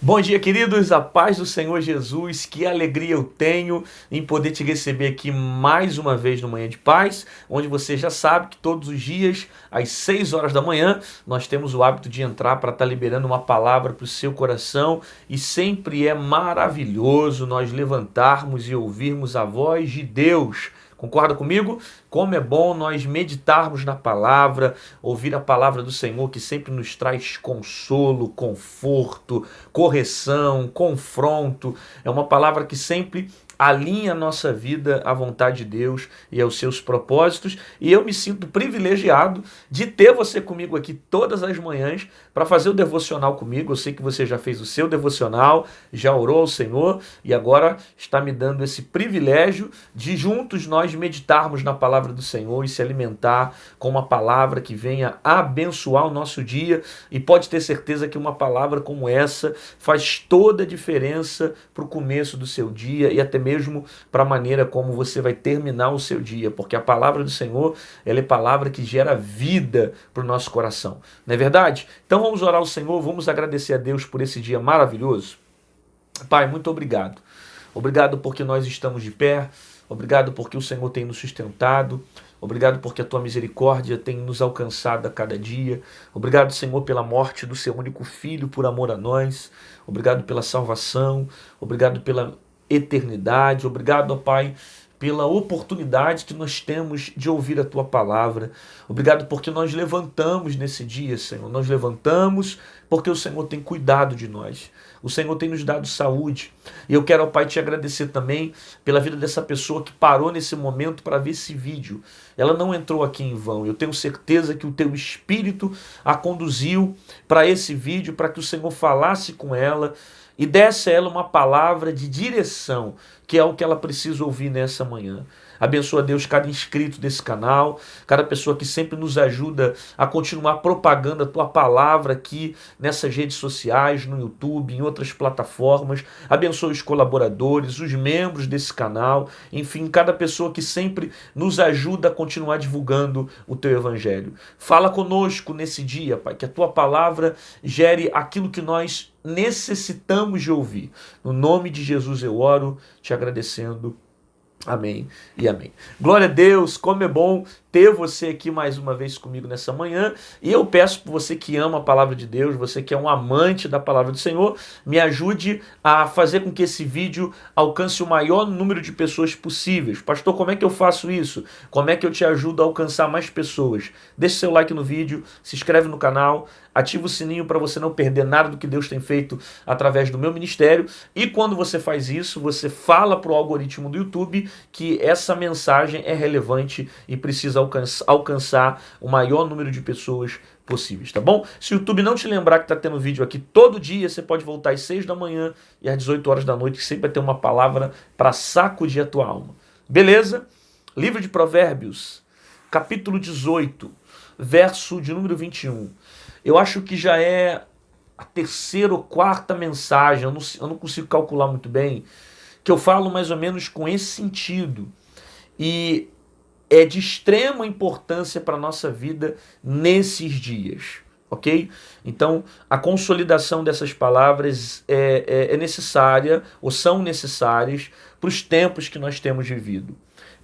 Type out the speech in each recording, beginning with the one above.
Bom dia, queridos, a paz do Senhor Jesus, que alegria eu tenho em poder te receber aqui mais uma vez no Manhã de Paz, onde você já sabe que todos os dias, às 6 horas da manhã, nós temos o hábito de entrar para estar liberando uma palavra para o seu coração e sempre é maravilhoso nós levantarmos e ouvirmos a voz de Deus. Concorda comigo? Como é bom nós meditarmos na palavra, ouvir a palavra do Senhor que sempre nos traz consolo, conforto, correção, confronto. É uma palavra que sempre alinha a nossa vida à vontade de Deus e aos seus propósitos. E eu me sinto privilegiado de ter você comigo aqui todas as manhãs para fazer o devocional comigo. Eu sei que você já fez o seu devocional, já orou ao Senhor e agora está me dando esse privilégio de juntos nós meditarmos na palavra do Senhor e se alimentar com uma palavra que venha abençoar o nosso dia. E pode ter certeza que uma palavra como essa faz toda a diferença para o começo do seu dia e até mesmo para a maneira como você vai terminar o seu dia, porque a palavra do Senhor, ela é palavra que gera vida para o nosso coração, não é verdade? Então vamos orar ao Senhor, vamos agradecer a Deus por esse dia maravilhoso. Pai, muito obrigado. Obrigado porque nós estamos de pé, obrigado porque o Senhor tem nos sustentado, obrigado porque a tua misericórdia tem nos alcançado a cada dia. Obrigado, Senhor, pela morte do seu único filho por amor a nós. Obrigado pela salvação, obrigado pela eternidade. Obrigado, ó Pai, pela oportunidade que nós temos de ouvir a Tua palavra. Obrigado porque nós levantamos nesse dia, Senhor. Nós levantamos porque o Senhor tem cuidado de nós. O Senhor tem nos dado saúde. E eu quero, ó Pai, te agradecer também pela vida dessa pessoa que parou nesse momento para ver esse vídeo. Ela não entrou aqui em vão. Eu tenho certeza que o Teu Espírito a conduziu para esse vídeo, para que o Senhor falasse com ela e desse a ela uma palavra de direção, que é o que ela precisa ouvir nessa manhã. Abençoa, Deus, cada inscrito desse canal, cada pessoa que sempre nos ajuda a continuar propagando a Tua palavra aqui nessas redes sociais, no YouTube, em outras plataformas. Abençoa os colaboradores, os membros desse canal, enfim, cada pessoa que sempre nos ajuda a continuar divulgando o Teu Evangelho. Fala conosco nesse dia, Pai, que a Tua palavra gere aquilo que nós necessitamos de ouvir. No nome de Jesus eu oro, te agradecendo. Amém e amém. Glória a Deus, como é bom ter você aqui mais uma vez comigo nessa manhã. E eu peço para você que ama a palavra de Deus, você que é um amante da palavra do Senhor, me ajude a fazer com que esse vídeo alcance o maior número de pessoas possíveis. Pastor, como é que eu faço isso? Como é que eu te ajudo a alcançar mais pessoas? Deixe seu like no vídeo, se inscreve no canal, ativa o sininho para você não perder nada do que Deus tem feito através do meu ministério. E quando você faz isso, você fala para o algoritmo do YouTube que essa mensagem é relevante e precisa alcançar o maior número de pessoas possíveis, tá bom? Se o YouTube não te lembrar que tá tendo vídeo aqui todo dia, você pode voltar às 6 da manhã e às 18 horas da noite, que sempre vai ter uma palavra para sacudir a tua alma. Beleza? Livro de Provérbios, capítulo 18, verso de número 21. Eu acho que já é a terceira ou quarta mensagem, eu não consigo calcular muito bem, que eu falo mais ou menos com esse sentido. E é de extrema importância para a nossa vida nesses dias, ok? Então, a consolidação dessas palavras é necessária, ou são necessárias, para os tempos que nós temos vivido.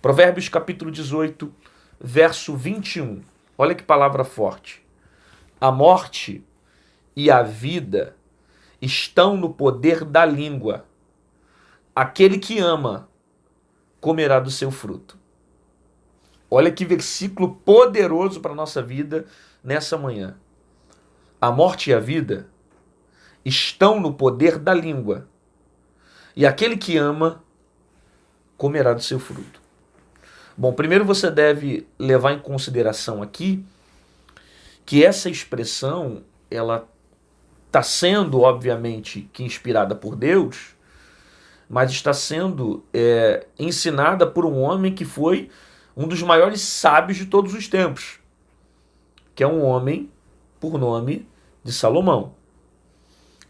Provérbios capítulo 18, verso 21. Olha que palavra forte. A morte e a vida estão no poder da língua. Aquele que ama comerá do seu fruto. Olha que versículo poderoso para a nossa vida nessa manhã. A morte e a vida estão no poder da língua. E aquele que ama comerá do seu fruto. Bom, primeiro você deve levar em consideração aqui que essa expressão, ela está sendo, obviamente, que inspirada por Deus, mas está sendo ensinada por um homem que foi um dos maiores sábios de todos os tempos, que é um homem por nome de Salomão,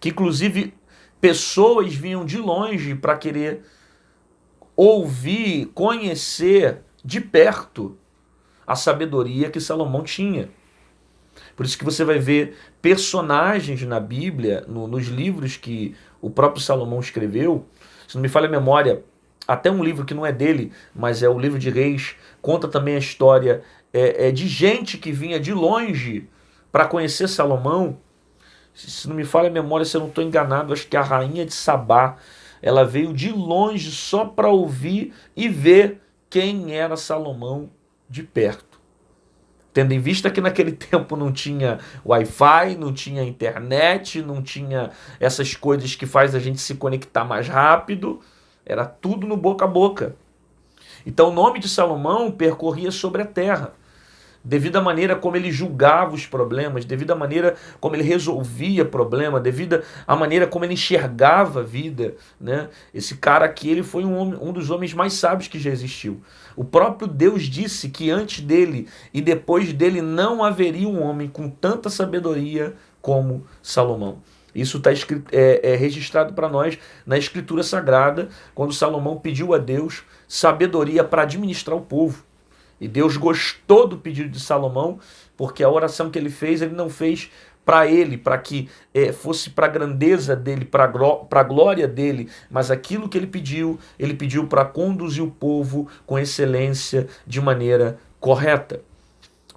que inclusive pessoas vinham de longe para querer ouvir, conhecer de perto a sabedoria que Salomão tinha. Por isso que você vai ver personagens na Bíblia, nos livros que o próprio Salomão escreveu. Se não me falha a memória, até um livro que não é dele, mas é o livro de Reis, conta também a história de gente que vinha de longe para conhecer Salomão. Se não me falha a memória, se eu não estou enganado, acho que a rainha de Sabá, ela veio de longe só para ouvir e ver quem era Salomão de perto. Tendo em vista que naquele tempo não tinha Wi-Fi, não tinha internet, não tinha essas coisas que faz a gente se conectar mais rápido, era tudo no boca a boca. Então o nome de Salomão percorria sobre a terra, devido à maneira como ele julgava os problemas, devido à maneira como ele resolvia problema, devido à maneira como ele enxergava a vida, né? Esse cara aqui, ele foi um dos homens mais sábios que já existiu. O próprio Deus disse que antes dele e depois dele não haveria um homem com tanta sabedoria como Salomão. Isso está registrado para nós na Escritura Sagrada, quando Salomão pediu a Deus sabedoria para administrar o povo. E Deus gostou do pedido de Salomão, porque a oração que ele não fez para ele, para que fosse para a grandeza dele, para a glória dele, mas aquilo que ele pediu para conduzir o povo com excelência, de maneira correta.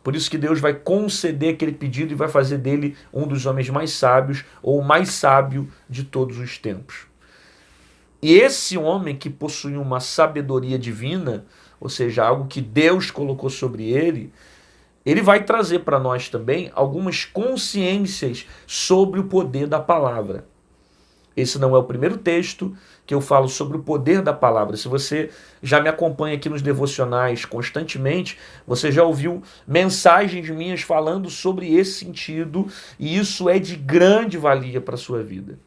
Por isso que Deus vai conceder aquele pedido e vai fazer dele um dos homens mais sábios, ou o mais sábio de todos os tempos. E esse homem que possui uma sabedoria divina, ou seja, algo que Deus colocou sobre ele, ele vai trazer para nós também algumas consciências sobre o poder da palavra. Esse não é o primeiro texto que eu falo sobre o poder da palavra. Se você já me acompanha aqui nos devocionais constantemente, você já ouviu mensagens minhas falando sobre esse sentido, e isso é de grande valia para a sua vida.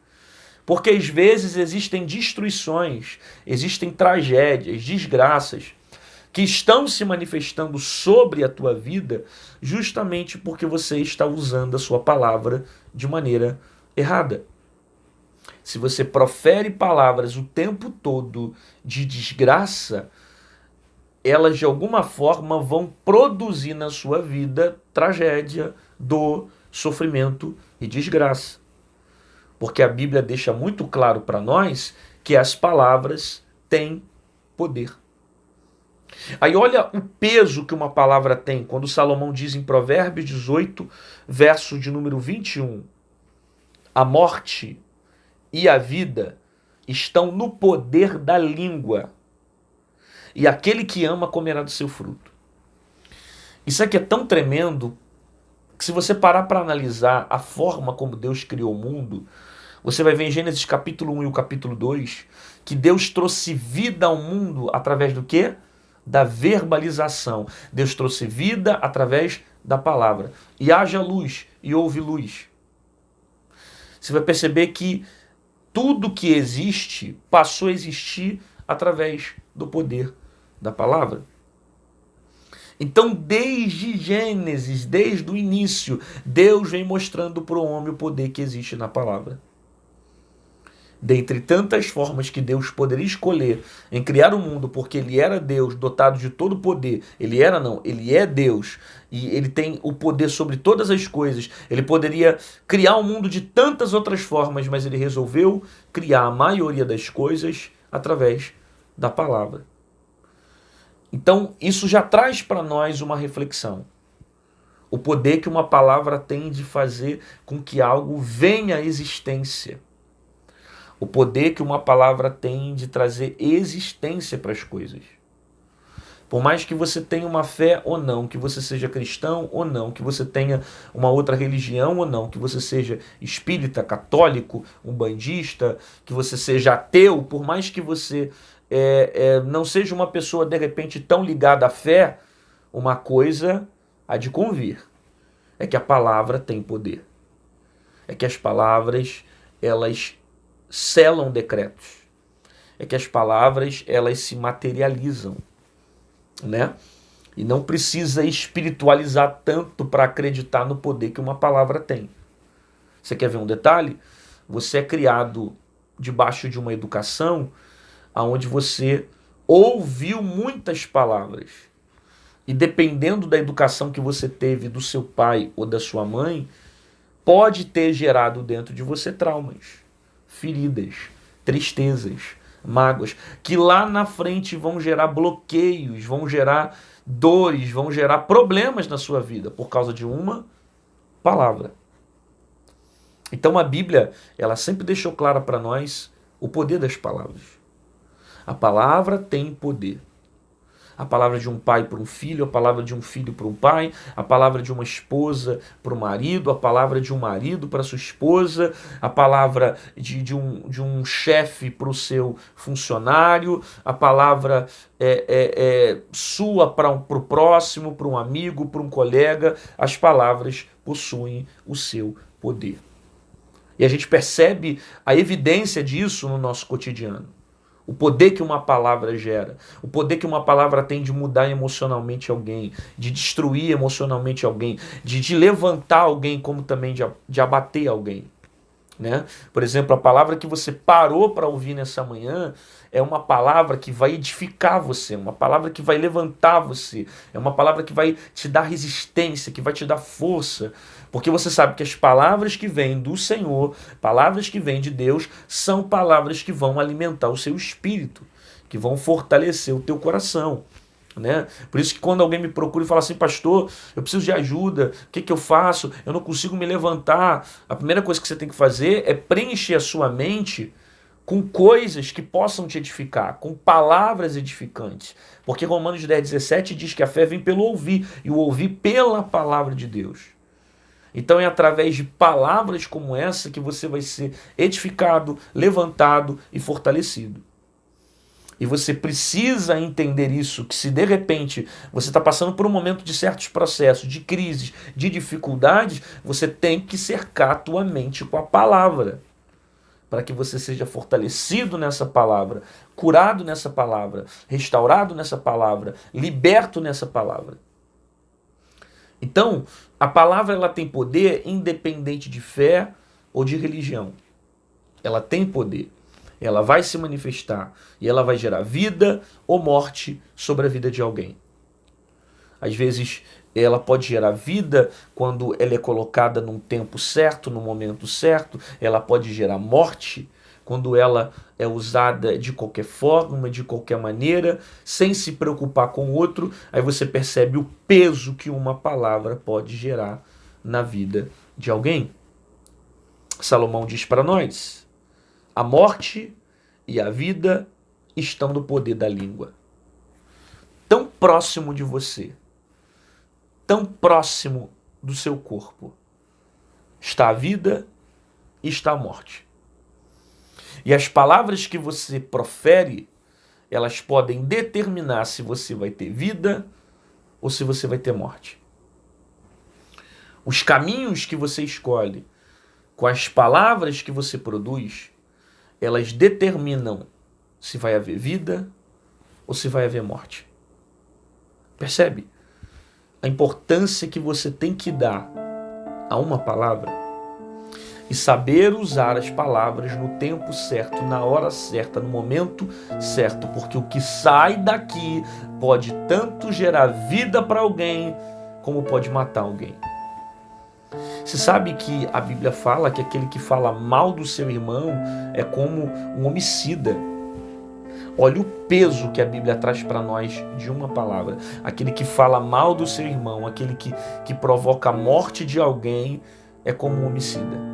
Porque às vezes existem destruições, existem tragédias, desgraças, que estão se manifestando sobre a tua vida justamente porque você está usando a sua palavra de maneira errada. Se você profere palavras o tempo todo de desgraça, elas de alguma forma vão produzir na sua vida tragédia, dor, sofrimento e desgraça. Porque a Bíblia deixa muito claro para nós que as palavras têm poder. Aí olha o peso que uma palavra tem, quando Salomão diz em Provérbios 18, verso de número 21, a morte e a vida estão no poder da língua, e aquele que ama comerá do seu fruto. Isso aqui é tão tremendo que se você parar para analisar a forma como Deus criou o mundo, você vai ver em Gênesis capítulo 1 e o capítulo 2, que Deus trouxe vida ao mundo através do quê? Da verbalização. Deus trouxe vida através da palavra. E haja luz, e houve luz. Você vai perceber que tudo que existe passou a existir através do poder da palavra. Então, desde Gênesis, desde o início, Deus vem mostrando para o homem o poder que existe na palavra. Dentre tantas formas que Deus poderia escolher em criar o mundo, porque ele era Deus, dotado de todo o poder. Ele é Deus, e ele tem o poder sobre todas as coisas. Ele poderia criar o mundo de tantas outras formas, mas ele resolveu criar a maioria das coisas através da palavra. Então, isso já traz para nós uma reflexão. O poder que uma palavra tem de fazer com que algo venha à existência. O poder que uma palavra tem de trazer existência para as coisas. Por mais que você tenha uma fé ou não, que você seja cristão ou não, que você tenha uma outra religião ou não, que você seja espírita, católico, umbandista, que você seja ateu, por mais que você não seja uma pessoa de repente tão ligada à fé, uma coisa há de convir, é que a palavra tem poder. É que as palavras, elas selam decretos. É que as palavras, elas se materializam, né? E não precisa espiritualizar tanto para acreditar no poder que uma palavra tem. Você quer ver um detalhe? Você é criado debaixo de uma educação onde você ouviu muitas palavras. E dependendo da educação que você teve do seu pai ou da sua mãe, pode ter gerado dentro de você traumas, feridas, tristezas, mágoas, que lá na frente vão gerar bloqueios, vão gerar dores, vão gerar problemas na sua vida por causa de uma palavra. Então a Bíblia, ela sempre deixou clara para nós o poder das palavras. A palavra tem poder. A palavra de um pai para um filho, a palavra de um filho para um pai, a palavra de uma esposa para o marido, a palavra de um marido para sua esposa, a palavra de um chefe para o seu funcionário, a palavra sua para o próximo, para um amigo, para um colega. As palavras possuem o seu poder. E a gente percebe a evidência disso no nosso cotidiano. O poder que uma palavra gera, o poder que uma palavra tem de mudar emocionalmente alguém, de destruir emocionalmente alguém, de levantar alguém, como também de abater alguém. Né? Por exemplo, a palavra que você parou para ouvir nessa manhã é uma palavra que vai edificar você, uma palavra que vai levantar você, é uma palavra que vai te dar resistência, que vai te dar força, porque você sabe que as palavras que vêm do Senhor, palavras que vêm de Deus, são palavras que vão alimentar o seu espírito, que vão fortalecer o teu coração. Né? Por isso que quando alguém me procura e fala assim, pastor, eu preciso de ajuda, o que eu faço? Eu não consigo me levantar. A primeira coisa que você tem que fazer é preencher a sua mente com coisas que possam te edificar, com palavras edificantes. Porque Romanos 10:17 diz que a fé vem pelo ouvir, e o ouvir pela palavra de Deus. Então é através de palavras como essa que você vai ser edificado, levantado e fortalecido. E você precisa entender isso, que se de repente você está passando por um momento de certos processos, de crises, de dificuldades, você tem que cercar a tua mente com a palavra, para que você seja fortalecido nessa palavra, curado nessa palavra, restaurado nessa palavra, liberto nessa palavra. Então, a palavra ela tem poder independente de fé ou de religião. Ela tem poder. Ela vai se manifestar e ela vai gerar vida ou morte sobre a vida de alguém. Às vezes ela pode gerar vida quando ela é colocada num tempo certo, no momento certo. Ela pode gerar morte quando ela é usada de qualquer forma, de qualquer maneira, sem se preocupar com o outro. Aí você percebe o peso que uma palavra pode gerar na vida de alguém. Salomão diz para nós: a morte e a vida estão no poder da língua. Tão próximo de você, tão próximo do seu corpo, está a vida e está a morte. E as palavras que você profere, elas podem determinar se você vai ter vida ou se você vai ter morte. Os caminhos que você escolhe, com as palavras que você produz, elas determinam se vai haver vida ou se vai haver morte. Percebe? A importância que você tem que dar a uma palavra e saber usar as palavras no tempo certo, na hora certa, no momento certo, porque o que sai daqui pode tanto gerar vida para alguém como pode matar alguém. Você sabe que a Bíblia fala que aquele que fala mal do seu irmão é como um homicida. Olha o peso que a Bíblia traz para nós de uma palavra. Aquele que fala mal do seu irmão, aquele que provoca a morte de alguém, é como um homicida.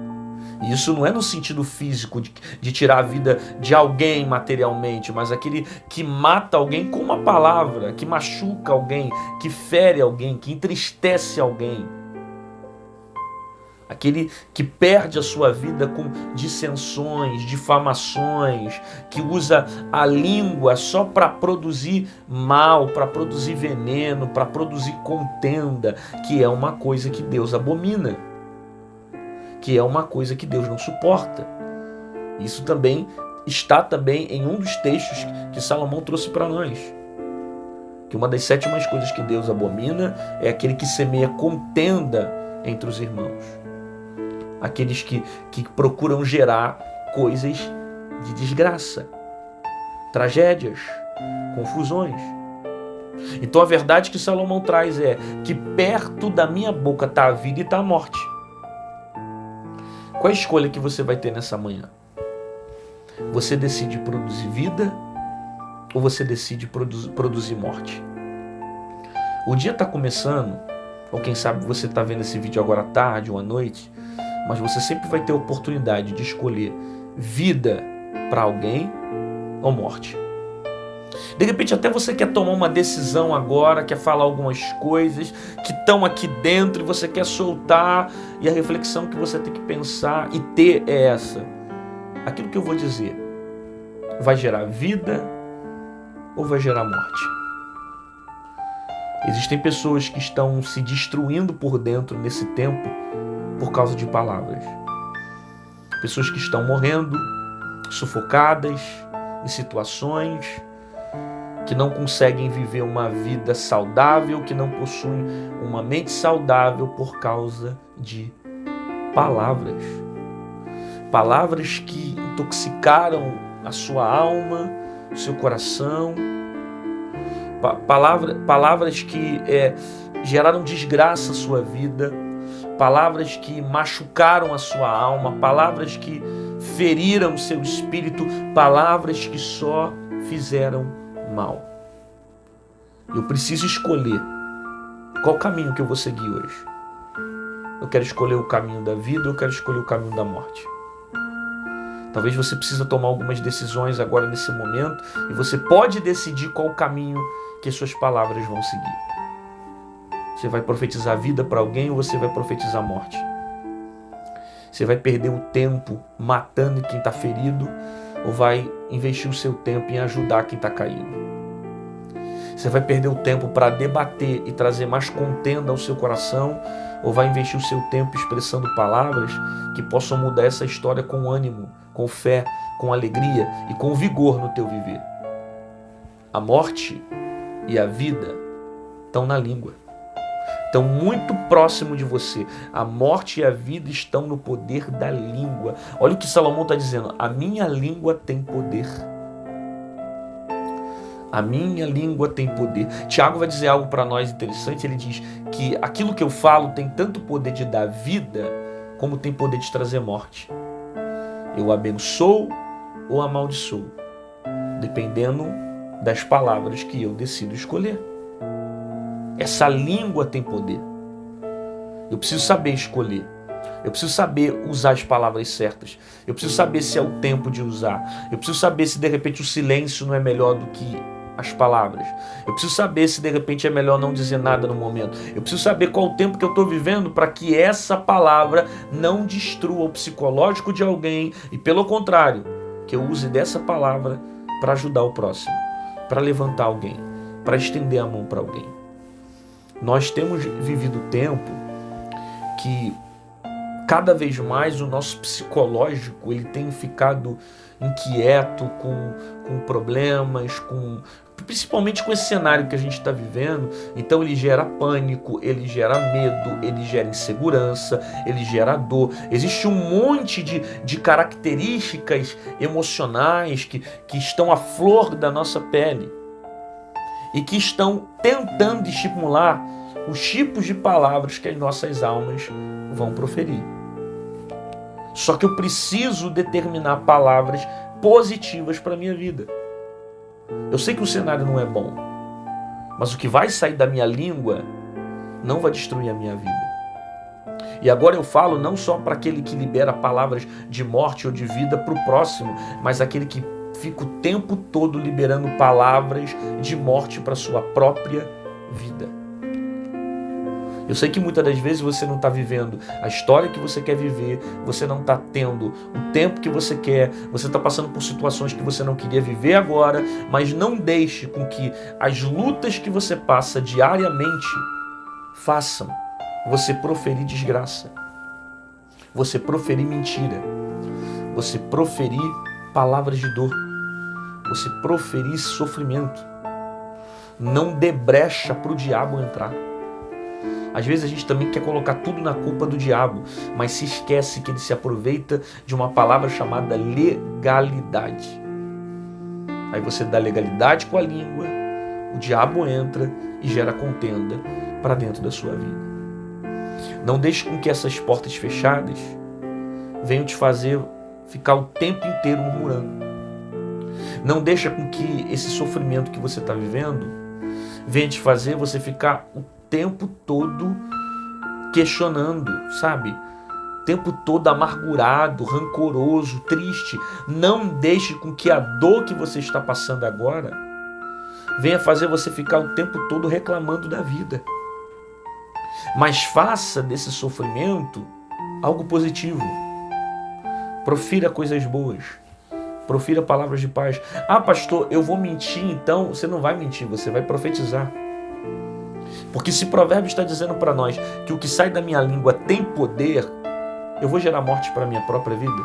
E isso não é no sentido físico de tirar a vida de alguém materialmente, mas aquele que mata alguém com uma palavra, que machuca alguém, que fere alguém, que entristece alguém. Aquele que perde a sua vida com dissensões, difamações, que usa a língua só para produzir mal, para produzir veneno, para produzir contenda, que é uma coisa que Deus abomina, que é uma coisa que Deus não suporta. Isso também está também em um dos textos que Salomão trouxe para nós. Que uma das 7 coisas que Deus abomina é aquele que semeia contenda entre os irmãos. Aqueles que procuram gerar coisas de desgraça, tragédias, confusões. Então a verdade que Salomão traz é que perto da minha boca está a vida e está a morte. Qual é a escolha que você vai ter nessa manhã? Você decide produzir vida ou você decide produzir morte? O dia está começando, ou quem sabe você está vendo esse vídeo agora à tarde ou à noite, mas você sempre vai ter a oportunidade de escolher vida para alguém ou morte. De repente até você quer tomar uma decisão agora, quer falar algumas coisas que estão aqui dentro e você quer soltar, e a reflexão que você tem que pensar e ter é essa: aquilo que eu vou dizer vai gerar vida ou vai gerar morte? Existem pessoas que estão se destruindo por dentro nesse tempo por causa de palavras. Pessoas que estão morrendo, sufocadas em situações, que não conseguem viver uma vida saudável, que não possuem uma mente saudável por causa de palavras. Palavras que intoxicaram a sua alma, o seu coração. Palavras que geraram desgraça à sua vida. Palavras que machucaram a sua alma. Palavras que feriram o seu espírito. Palavras que só fizeram mal. Eu preciso escolher qual caminho que eu vou seguir hoje. Eu quero escolher o caminho da vida ou eu quero escolher o caminho da morte? Talvez você precise tomar algumas decisões agora nesse momento e você pode decidir qual o caminho que suas palavras vão seguir. Você vai profetizar vida para alguém ou você vai profetizar morte? Você vai perder o tempo matando quem está ferido ou vai investir o seu tempo em ajudar quem está caído? Você vai perder o tempo para debater e trazer mais contenda ao seu coração ou vai investir o seu tempo expressando palavras que possam mudar essa história com ânimo, com fé, com alegria e com vigor no teu viver? A morte e a vida estão na língua. Estão muito próximo de você. A morte e a vida estão no poder da língua. Olha o que Salomão está dizendo: a minha língua tem poder. A minha língua tem poder. Tiago vai dizer algo para nós interessante. Ele diz que aquilo que eu falo tem tanto poder de dar vida como tem poder de trazer morte. Eu abençoo ou amaldiçoo, dependendo das palavras que eu decido escolher. Essa língua tem poder. Eu preciso saber escolher. Eu preciso saber usar as palavras certas. Eu preciso saber se é o tempo de usar. Eu preciso saber se de repente o silêncio não é melhor do que as palavras. Eu preciso saber se de repente é melhor não dizer nada no momento. Eu preciso saber qual o tempo que eu estou vivendo para que essa palavra não destrua o psicológico de alguém e, pelo contrário, que eu use dessa palavra para ajudar o próximo, para levantar alguém, para estender a mão para alguém. Nós temos vivido tempo que cada vez mais o nosso psicológico ele tem ficado inquieto com problemas, principalmente com esse cenário que a gente está vivendo. Então ele gera pânico, ele gera medo, ele gera insegurança, ele gera dor. Existe um monte de características emocionais que estão à flor da nossa pele e que estão tentando estimular os tipos de palavras que as nossas almas vão proferir. Só que eu preciso determinar palavras positivas para a minha vida. Eu sei que o cenário não é bom, mas o que vai sair da minha língua não vai destruir a minha vida. E agora eu falo não só para aquele que libera palavras de morte ou de vida para o próximo, mas aquele que fica o tempo todo liberando palavras de morte para a sua própria vida. Eu sei que muitas das vezes você não está vivendo a história que você quer viver, você não está tendo o tempo que você quer, você está passando por situações que você não queria viver agora, mas não deixe com que as lutas que você passa diariamente façam você proferir desgraça, você proferir mentira, você proferir palavras de dor, você proferir sofrimento. Não dê brecha para o diabo entrar. Às vezes a gente também quer colocar tudo na culpa do diabo, mas se esquece que ele se aproveita de uma palavra chamada legalidade. Aí você dá legalidade com a língua, o diabo entra e gera contenda para dentro da sua vida. Não deixe com que essas portas fechadas venham te fazer ficar o tempo inteiro murmurando. Não deixa com que esse sofrimento que você está vivendo venha te fazer você ficar o tempo todo questionando, sabe? O tempo todo amargurado, rancoroso, triste. Não deixe com que a dor que você está passando agora venha fazer você ficar o tempo todo reclamando da vida. Mas faça desse sofrimento algo positivo. Profira coisas boas. Profira palavras de paz. Ah, pastor, eu vou mentir então? Você não vai mentir, você vai profetizar. Porque se Provérbio está dizendo para nós que o que sai da minha língua tem poder, eu vou gerar morte para a minha própria vida?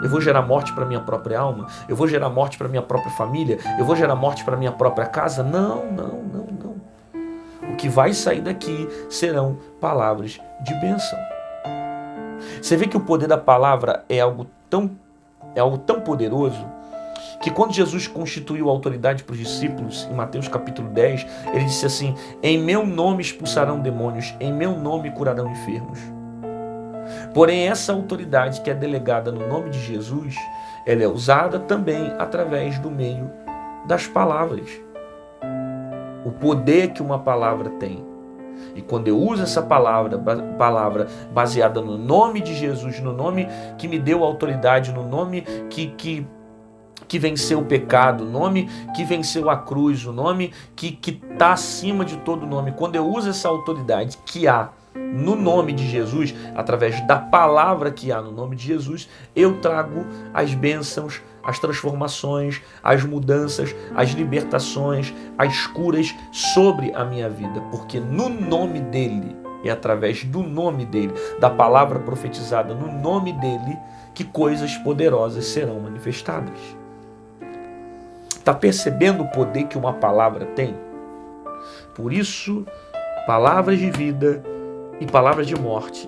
Eu vou gerar morte para a minha própria alma? Eu vou gerar morte para a minha própria família? Eu vou gerar morte para a minha própria casa? Não. O que vai sair daqui serão palavras de bênção. Você vê que o poder da palavra é algo tão poderoso que quando Jesus constituiu a autoridade para os discípulos, em Mateus capítulo 10, ele disse assim: em meu nome expulsarão demônios, em meu nome curarão enfermos. Porém, essa autoridade que é delegada no nome de Jesus, ela é usada também através do meio das palavras. O poder que uma palavra tem. E quando eu uso essa palavra baseada no nome de Jesus, no nome que me deu autoridade, no nome que venceu o pecado, o nome que venceu a cruz, o nome que está acima de todo nome. Quando eu uso essa autoridade que há no nome de Jesus, através da palavra que há no nome de Jesus, eu trago as bênçãos, as transformações, as mudanças, as libertações, as curas sobre a minha vida. Porque no nome dele, é através do nome dele, da palavra profetizada no nome dele, que coisas poderosas serão manifestadas. Está percebendo o poder que uma palavra tem? Por isso, palavras de vida e palavras de morte.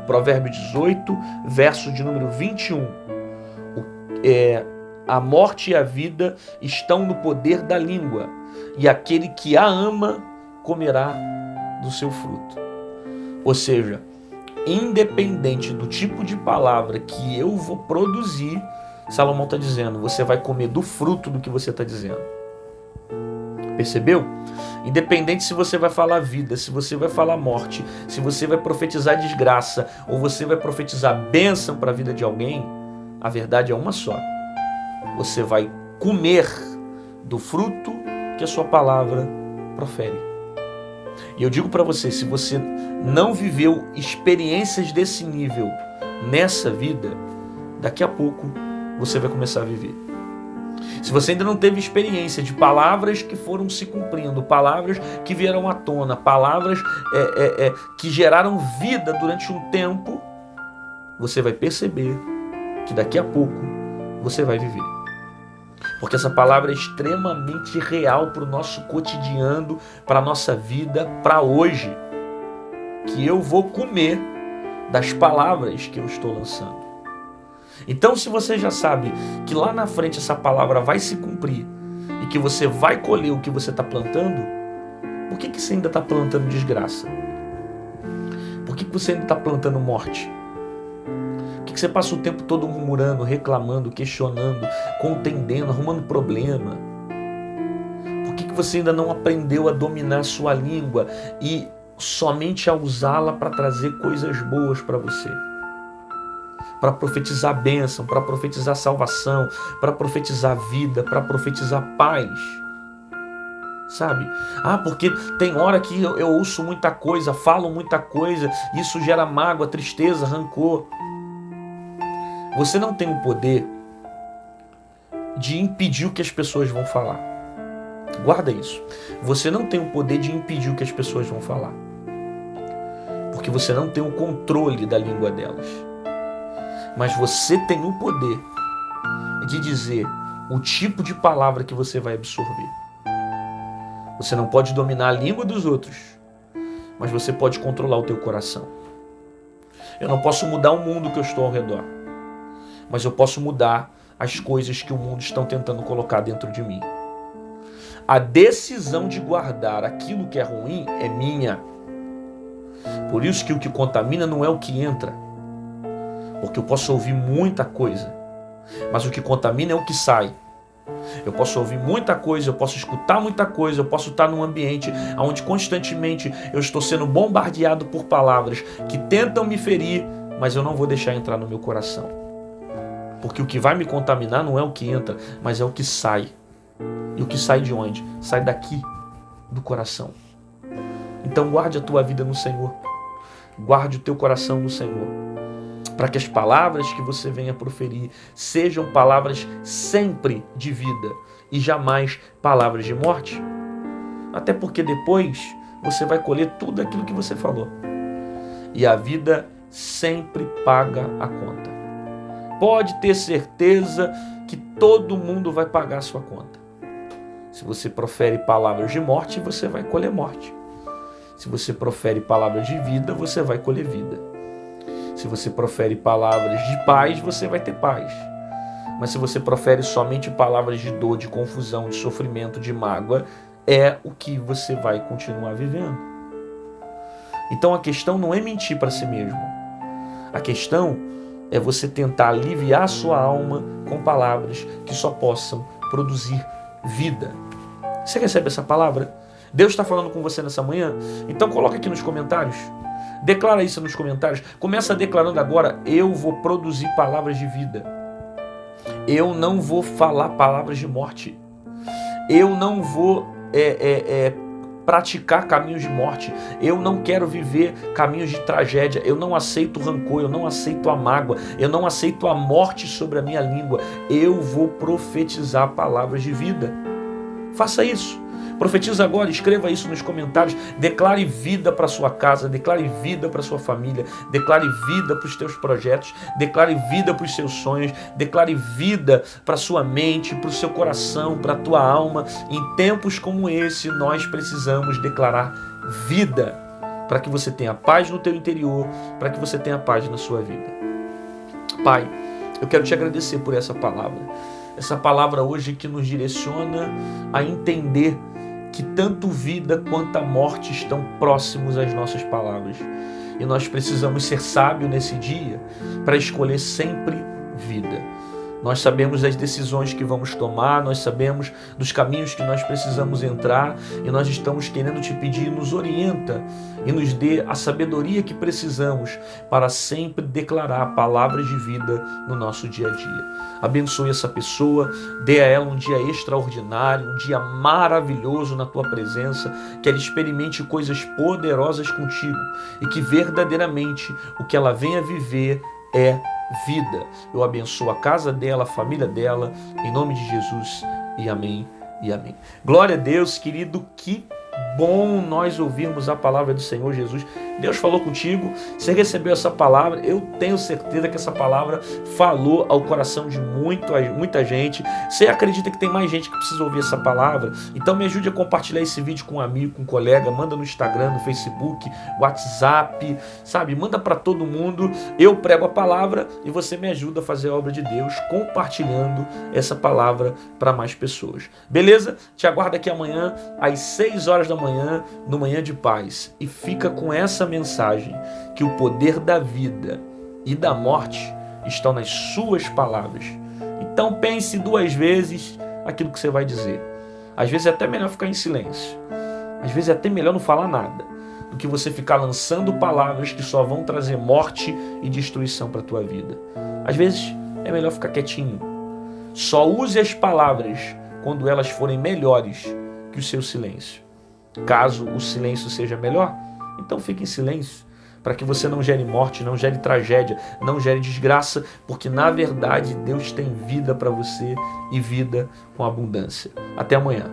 Provérbio 18, verso de número 21. A morte e a vida estão no poder da língua, e aquele que a ama comerá do seu fruto. Ou seja, independente do tipo de palavra que eu vou produzir, Salomão está dizendo, você vai comer do fruto do que você está dizendo. Percebeu? Independente se você vai falar vida, se você vai falar morte, se você vai profetizar desgraça ou você vai profetizar bênção para a vida de alguém, a verdade é uma só. Você vai comer do fruto que a sua palavra profere. E eu digo para você, se você não viveu experiências desse nível nessa vida, daqui a pouco você vai começar a viver. Se você ainda não teve experiência de palavras que foram se cumprindo, palavras que vieram à tona, palavras que geraram vida durante um tempo, você vai perceber que daqui a pouco você vai viver. Porque essa palavra é extremamente real para o nosso cotidiano, para a nossa vida, para hoje. Que eu vou comer das palavras que eu estou lançando. Então, se você já sabe que lá na frente essa palavra vai se cumprir e que você vai colher o que você está plantando, por que você ainda está plantando desgraça? Por que você ainda está plantando morte? Por que você passa o tempo todo murmurando, reclamando, questionando, contendendo, arrumando problema? Por que você ainda não aprendeu a dominar a sua língua e somente a usá-la para trazer coisas boas para você? Para profetizar bênção, para profetizar salvação, para profetizar vida, para profetizar paz. Sabe? Porque tem hora que eu ouço muita coisa, falo muita coisa, isso gera mágoa, tristeza, rancor. Você não tem o poder de impedir o que as pessoas vão falar. Guarda isso. Você não tem o poder de impedir o que as pessoas vão falar. Porque você não tem o controle da língua delas. Mas você tem o poder de dizer o tipo de palavra que você vai absorver. Você não pode dominar a língua dos outros, mas você pode controlar o teu coração. Eu não posso mudar o mundo que eu estou ao redor, mas eu posso mudar as coisas que o mundo está tentando colocar dentro de mim. A decisão de guardar aquilo que é ruim é minha. Por isso que o que contamina não é o que entra. Porque eu posso ouvir muita coisa, mas o que contamina é o que sai. Eu posso ouvir muita coisa, eu posso escutar muita coisa, eu posso estar num ambiente onde constantemente eu estou sendo bombardeado por palavras que tentam me ferir, mas eu não vou deixar entrar no meu coração. Porque o que vai me contaminar não é o que entra, mas é o que sai. E o que sai de onde? Sai daqui, do coração. Então guarde a tua vida no Senhor. Guarde o teu coração no Senhor. Para que as palavras que você venha proferir sejam palavras sempre de vida e jamais palavras de morte. Até porque depois você vai colher tudo aquilo que você falou. E a vida sempre paga a conta. Pode ter certeza que todo mundo vai pagar a sua conta. Se você profere palavras de morte, você vai colher morte. Se você profere palavras de vida, você vai colher vida. Se você profere palavras de paz, você vai ter paz. Mas se você profere somente palavras de dor, de confusão, de sofrimento, de mágoa, é o que você vai continuar vivendo. Então a questão não é mentir para si mesmo. A questão é você tentar aliviar a sua alma com palavras que só possam produzir vida. Você recebe essa palavra? Deus está falando com você nessa manhã? Então coloca aqui nos comentários. Declara isso nos comentários. Começa declarando agora: eu vou produzir palavras de vida. Eu não vou falar palavras de morte. Eu não vou praticar caminhos de morte. Eu não quero viver caminhos de tragédia. Eu não aceito rancor, eu não aceito a mágoa, eu não aceito a morte sobre a minha língua. Eu vou profetizar palavras de vida. Faça isso. Profetiza agora, escreva isso nos comentários. Declare vida para sua casa, declare vida para sua família, declare vida para os teus projetos, declare vida para os seus sonhos, declare vida para a sua mente, para o seu coração, para a tua alma. Em tempos como esse, nós precisamos declarar vida para que você tenha paz no teu interior, para que você tenha paz na sua vida. Pai, eu quero te agradecer por essa palavra hoje que nos direciona a entender que tanto vida quanto a morte estão próximos às nossas palavras. E nós precisamos ser sábios nesse dia para escolher sempre vida. Nós sabemos das decisões que vamos tomar, nós sabemos dos caminhos que nós precisamos entrar e nós estamos querendo te pedir, nos orienta e nos dê a sabedoria que precisamos para sempre declarar palavras de vida no nosso dia a dia. Abençoe essa pessoa, dê a ela um dia extraordinário, um dia maravilhoso na tua presença, que ela experimente coisas poderosas contigo e que verdadeiramente o que ela venha viver é vida. Eu abençoo a casa dela, a família dela, em nome de Jesus, e amém, e amém. Glória a Deus, querido, que bom nós ouvirmos a palavra do Senhor Jesus. Deus falou contigo, você recebeu essa palavra, eu tenho certeza que essa palavra falou ao coração de muita gente. Você acredita que tem mais gente que precisa ouvir essa palavra? Então me ajude a compartilhar esse vídeo com um amigo, com um colega, manda no Instagram, no Facebook, WhatsApp, sabe? Manda para todo mundo. Eu prego a palavra e você me ajuda a fazer a obra de Deus compartilhando essa palavra para mais pessoas. Beleza? Te aguardo aqui amanhã às 6 horas da manhã, no Manhã de Paz. E fica com essa mensagem, que o poder da vida e da morte estão nas suas palavras. Então pense 2 vezes aquilo que você vai dizer. Às vezes é até melhor ficar em silêncio. Às vezes é até melhor não falar nada, do que você ficar lançando palavras que só vão trazer morte e destruição para a tua vida. Às vezes é melhor ficar quietinho. Só use as palavras quando elas forem melhores que o seu silêncio. Caso o silêncio seja melhor, então fique em silêncio, para que você não gere morte, não gere tragédia, não gere desgraça, porque na verdade Deus tem vida para você e vida com abundância. Até amanhã.